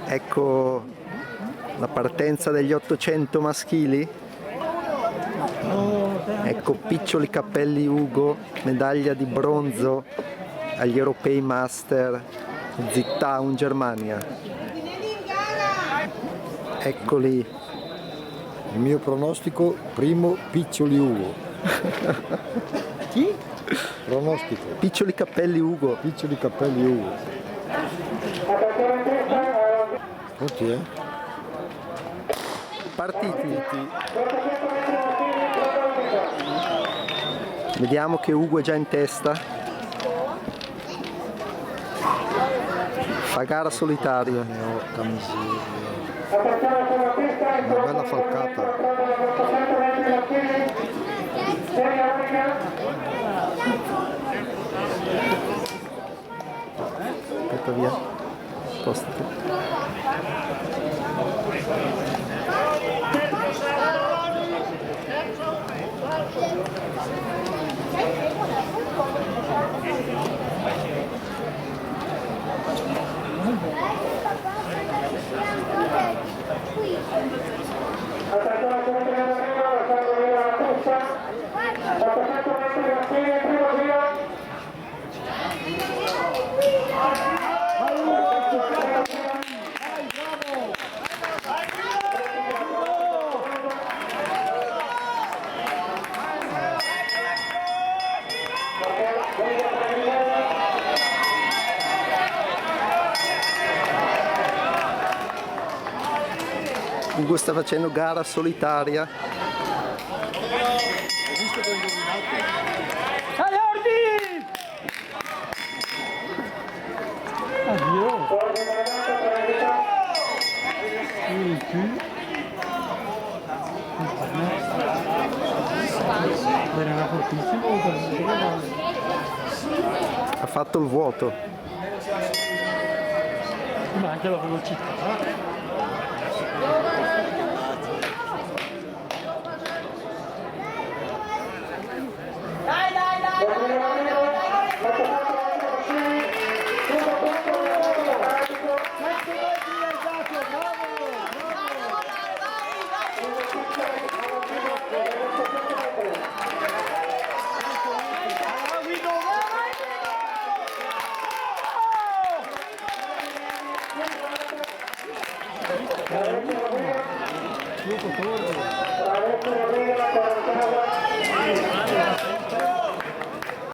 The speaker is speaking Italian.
Ecco la partenza degli 800 maschili. Ecco Piccioli Cappelli Ugo, medaglia di bronzo agli Europei Master Zittau, Germania. Eccoli. Il mio pronostico, primo Piccioli Ugo. Chi? Pronostico. Piccioli Cappelli Ugo. Piccioli Cappelli Ugo. Pronti, Partiti. Vediamo che Ugo è già in testa. Fa gara solitaria. Porca miseria. Una bella falcata. Aspetta, via. Spostati. Ugo sta facendo gara solitaria. Ha fatto il vuoto. Ma anche la velocità.